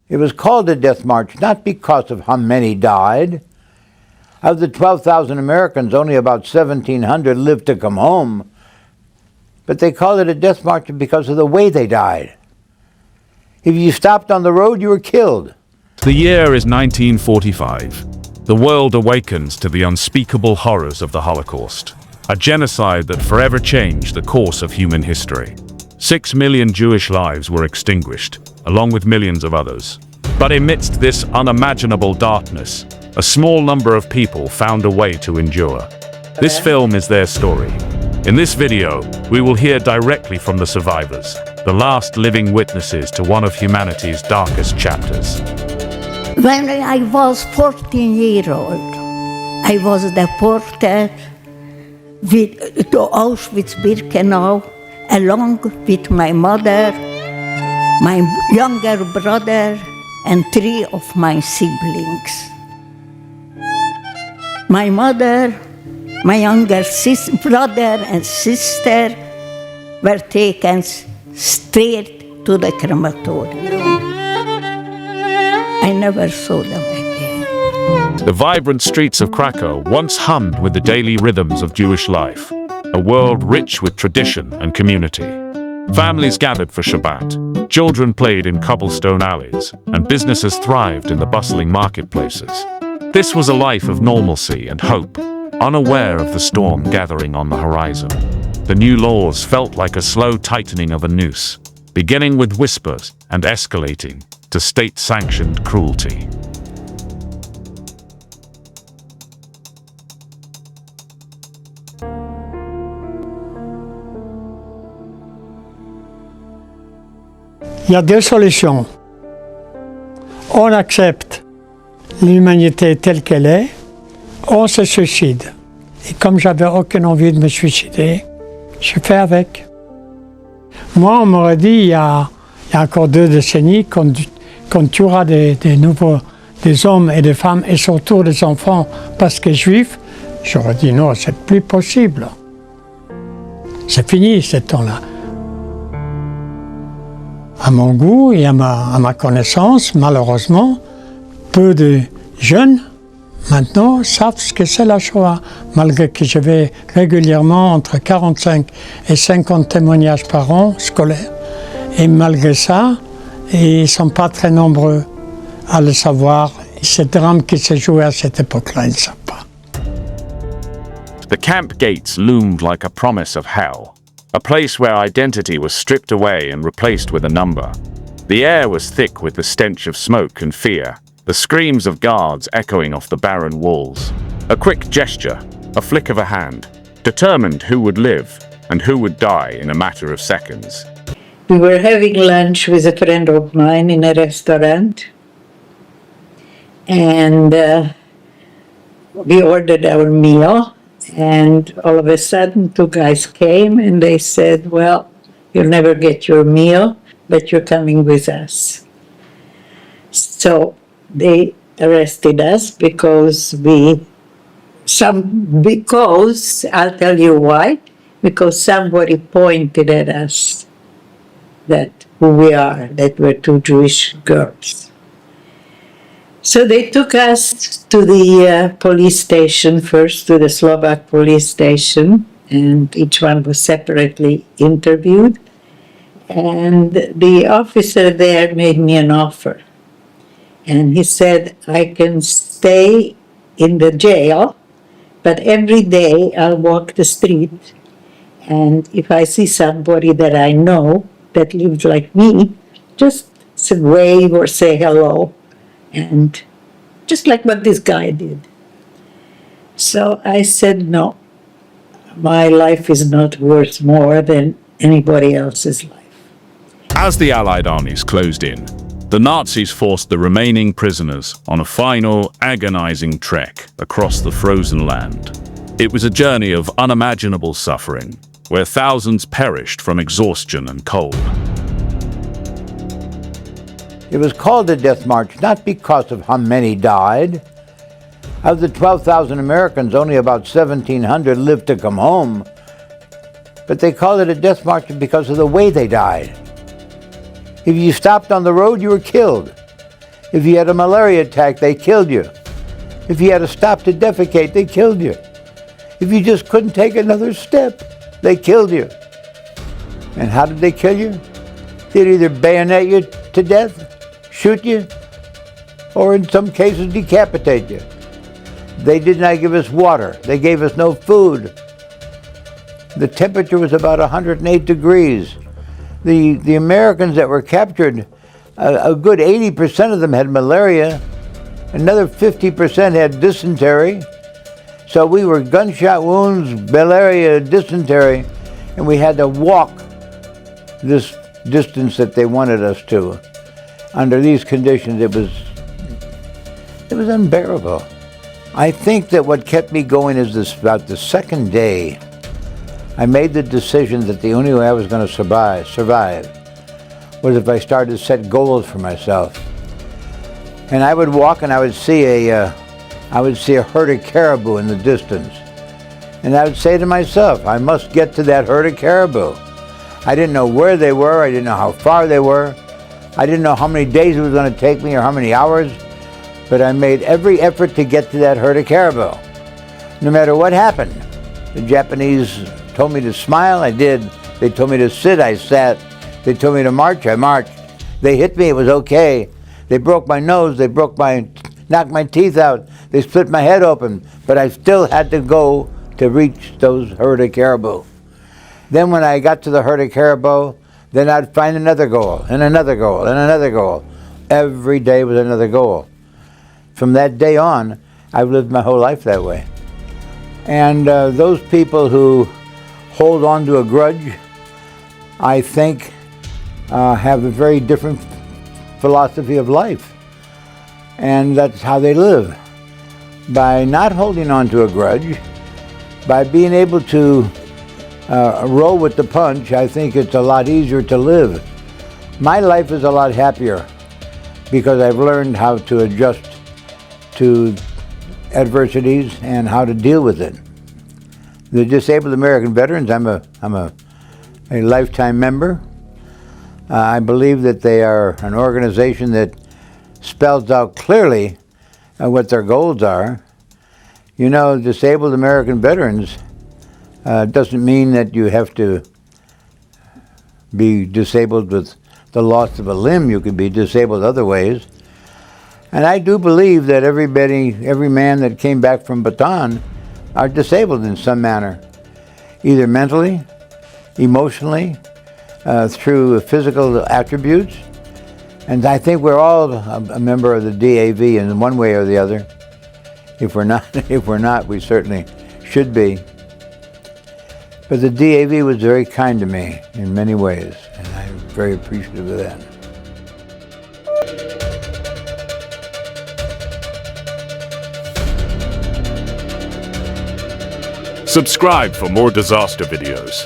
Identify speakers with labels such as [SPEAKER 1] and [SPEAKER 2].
[SPEAKER 1] It was called a death march not because of how many died. Of the 12,000 Americans, only about 1,700 lived to come home. But they called it a death march because of the way they died. If you stopped on the road, you were killed.
[SPEAKER 2] The year is 1945. The world awakens to the unspeakable horrors of the Holocaust, a genocide that forever changed the course of human history. 6 million Jewish lives were extinguished, along with millions of others. But amidst this unimaginable darkness, a small number of people found a way to endure. This film is their story. In this video, we will hear directly from the survivors, the last living witnesses to one of humanity's darkest chapters.
[SPEAKER 3] When I was 14 years old, I was deported to Auschwitz-Birkenau along with my mother, my younger brother, and 3 of my siblings. My mother, my younger brother and sister were taken straight to the crematorium. I never saw them again.
[SPEAKER 2] The vibrant streets of Krakow once hummed with the daily rhythms of Jewish life, a world rich with tradition and community. Families gathered for Shabbat, children played in cobblestone alleys, and businesses thrived in the bustling marketplaces. This was a life of normalcy and hope, unaware of the storm gathering on the horizon. The new laws felt like a slow tightening of a noose, beginning with whispers and escalating to state-sanctioned cruelty.
[SPEAKER 4] Il y a 2 solutions. On accepte l'humanité telle qu'elle est, on se suicide. Et comme j'avais aucune envie de me suicider, je fais avec. Moi, on m'aurait dit, il y a encore 2 décennies, qu'on tuera des hommes et des femmes, et surtout des enfants, parce qu'ils sont juifs. J'aurais dit non, c'est plus possible. C'est fini, ce temps-là. À mon goût et à ma connaissance, malheureusement, peu de jeunes maintenant savent ce que c'est la Shoah, malgré que je vais régulièrement entre 45 et 50 témoignages par an scolaires. Et malgré ça, ils ne sont pas très nombreux à le savoir. Ce drame qui s'est joué à cette époque-là, ils ne savent pas.
[SPEAKER 2] The camp gates loomed like a promise of hell. A place where identity was stripped away and replaced with a number. The air was thick with the stench of smoke and fear, the screams of guards echoing off the barren walls. A quick gesture, a flick of a hand, determined who would live and who would die in a matter of seconds.
[SPEAKER 5] We were having lunch with a friend of mine in a restaurant, and we ordered our meal. And all of a sudden, 2 guys came and they said, well, you'll never get your meal, but you're coming with us. So they arrested us because I'll tell you why, because somebody pointed at us that who we are, that we're 2 Jewish girls. So they took us to the police station, first to the Slovak police station, and each one was separately interviewed. And the officer there made me an offer. And he said, I can stay in the jail, but every day I'll walk the street. And if I see somebody that I know that lives like me, just wave or say hello. And just like what this guy did. So I said, no, my life is not worth more than anybody else's life.
[SPEAKER 2] As the Allied armies closed in, the Nazis forced the remaining prisoners on a final, agonizing trek across the frozen land. It was a journey of unimaginable suffering, where thousands perished from exhaustion and cold.
[SPEAKER 1] It was called a death march not because of how many died. Of the 12,000 Americans, only about 1,700 lived to come home. But they called it a death march because of the way they died. If you stopped on the road, you were killed. If you had a malaria attack, they killed you. If you had to stop to defecate, they killed you. If you just couldn't take another step, they killed you. And how did they kill you? They'd either bayonet you to death, shoot you, or in some cases decapitate you. They did not give us water. They gave us no food. The temperature was about 108 degrees. The Americans that were captured, a good 80% of them had malaria. Another 50% had dysentery. So we were gunshot wounds, malaria, dysentery, and we had to walk this distance that they wanted us to. Under these conditions, it was unbearable. I think that what kept me going is this: about the second day, I made the decision that the only way I was going to survive was if I started to set goals for myself. And I would walk and I would see a herd of caribou in the distance. And I would say to myself, I must get to that herd of caribou. I didn't know where they were. I didn't know how far they were. I didn't know how many days it was going to take me or how many hours. But I made every effort to get to that herd of caribou. No matter what happened. The Japanese told me to smile, I did. They told me to sit, I sat. They told me to march, I marched. They hit me, it was okay. They broke my nose, knocked my teeth out. They split my head open, but I still had to go to reach those herd of caribou. Then when I got to the herd of caribou, then I'd find another goal, and another goal, and another goal. Every day was another goal. From that day on, I've lived my whole life that way. And those people who hold on to a grudge, I think, have a very different philosophy of life. And that's how they live. By not holding on to a grudge, by being able to roll with the punch, I think it's a lot easier to live. My life is a lot happier because I've learned how to adjust to adversities and how to deal with it. The Disabled American Veterans, I'm a lifetime member. I believe that they are an organization that spells out clearly what their goals are. You know, Disabled American Veterans doesn't mean that you have to be disabled with the loss of a limb. You could be disabled other ways. And I do believe that every man that came back from Bataan are disabled in some manner, either mentally, emotionally, through physical attributes. And I think we're all a member of the DAV in one way or the other. If we're not, we certainly should be. But the DAV was very kind to me in many ways, and I'm very appreciative of that.
[SPEAKER 2] Subscribe for more disaster videos.